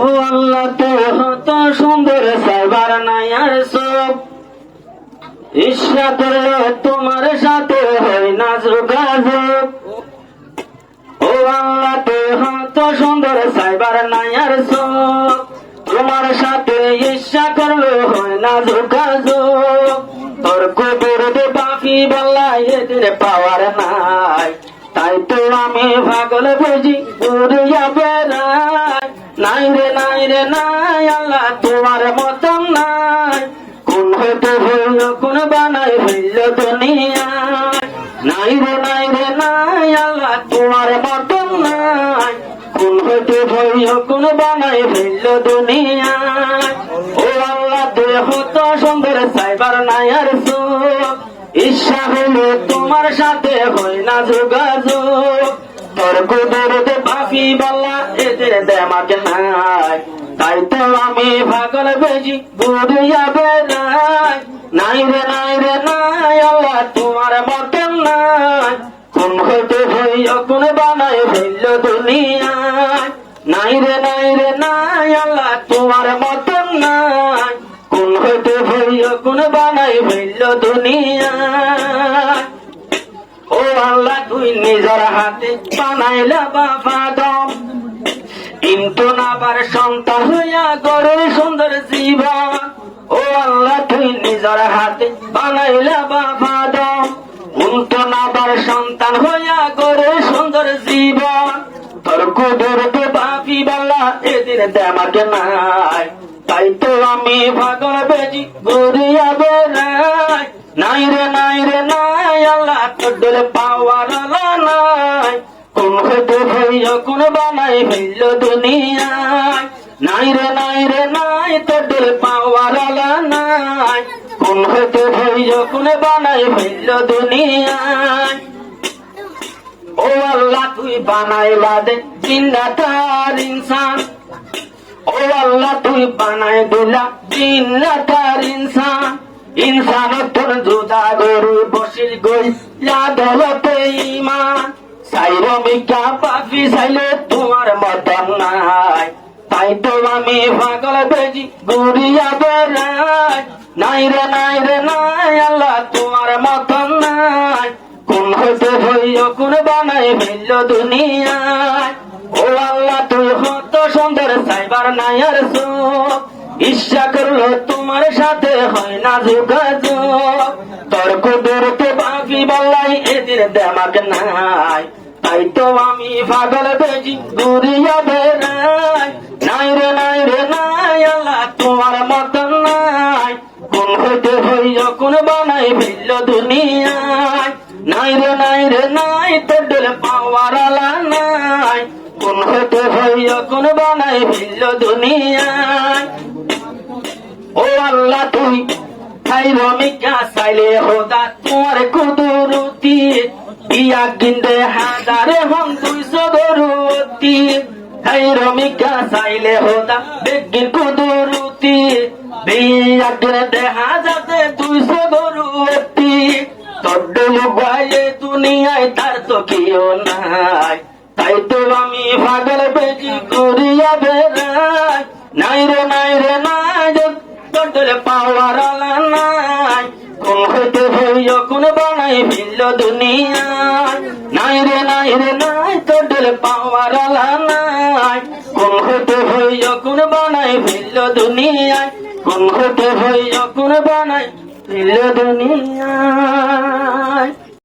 ও আল্লাহ তো হত সুন্দর সাইবার নাই আর সব ইচ্ছা করলে তোমার সাথে হয় না যোগাযোগ। ও আল্লাহ তো হত সুন্দর সাইবার নাই আর সব তোমার সাথে ইচ্ছা করলে হয় না যোগাযোগ। তোর কবর দে বাকি বেলায় এদিন পাওয়ার নাই, তাই তো আমি পাগল বুঝি ঘুরিয়া বেড়াই। নাই রে নাই রে নাই আল্লাহ তোমার মতন নাই, কোন হইতে হইল কোন বানাই হইল দুনিয়ায়। নাই রে নাই রে নাই আল্লাহ তোমার মতন নাই, কোন হইতে হইল কোন বানাই হইল দুনিয়ায়। ও আল্লাহ দেহ তো সুন্দর সাইবার নাই আর সুখ, ইচ্ছা হইলে তোমার সাথে হয় না যোগাযোগ। তোর কুদরতে বাকি বল্লা এদের দেমাগ নাই, তাই তো আমি পাগল বেজি ঘুরিয়া বেড়াই। নাই রে নাই রে নাই আল্লাহ তোমার মতন নাই, কোন হইতে হইল কোন বানাই হইল দুনিয়ায়। নাই রে নাই রে নাই আল্লাহ তোমার মতন নাই, কোন হইতে হইল কোন বানাই হইল দুনিয়ায়। ও আল্লাহ তুই নিজের হাতে বানাইলা বাবা দম, কিন্তু নাবার সন্তান হইয়া গড়ে সুন্দর জীবন। ও আল্লাহ তুই নিজের হাতে বানাইলা বাবা দম, কিন্তু নাবার সন্তান হইয়া গড়ে সুন্দর জীবন। তোর কুদরতে বাপি বাল্লা এদিন দেমাকে নাই, তাই তো আমি পাগল বেজি ঘুরিয়া বেড়াই। নাই রে নাই রে নাই আল্লাহ তোর পাওয়ার নাই, কোন হইতে হইল কোন বানাই হইল দুনিয়ায়। নাই রে নাই রে নাই তোর পাওয়ার নাই, কোন হইতে হইল কোন বানাই হইল দুনিয়ায়। ও আল্লাহ তুই বানাইলা দে জিন্নাতার ইনসান, ও আল্লাহ তুই বানাই দিলা জিন্নাতার ইনসান। ইনসান তোর জুদা গরু বসির গই দলতে ইমান, সাইর মিকা পাপি চাইলে তোমার মতন নাই, তাই তো আমি পাগল বেজি ঘুরিয়া বেড়াই। নাই রে নাই রে নাই আল্লাহ তোমার মতন নাই, কোন হইতে হইল কোন বানাই হইল দুনিয়ায়। ও আল্লাহ তুই হত সুন্দর সাইবার নাই আর সুখ, ইচ্ছা করলো তোমার সাথে হয় না যোগাযোগ। তোর কুদরতে বাকি বল্লাই এদিন দেমাক নাই, তাই তো আমি পাগল বেজি ঘুরিয়া বেড়াই। নাই রে নাই রে নাই আল্লাহ তোমার মতন নাই, কোন হইতে হইল কোন বানাই হইল দুনিয়ায়। নাই রে নাই রে নাই তোর পাওয়ার নাই, কোন হইতে হইল কোন বানাই হইল দুনিয়ায়। ও আল্লাহ তুই খাইল মিকা চাইলে হোদা তোমার কুদরতি, ইয়া গিন্দে হাজারে হন 200 গরুতি। খাইল মিকা চাইলে হোদা বেগিন কুদরতি, বিয়া গিন্দে হাজারে 200 গরুতি। তোর ডুবাইলে দুনিয়ায় তার তো কেউ নাই, তাই তো আমি পাগল বেজি ঘুরিয়া বেড়াই। নাই রে নাই রে নাই তোর পাওয়ার নাই, কোন হইতে হইল কোন বানাই হইল দুনিয়ায়। নাই রে নাই রে নাই তোর পাওয়ার নাই, কোন হইতে হইল কোন বানাই হইল দুনিয়ায়। কোন হইতে হইল কোন বানাই হইল দুনিয়ায়।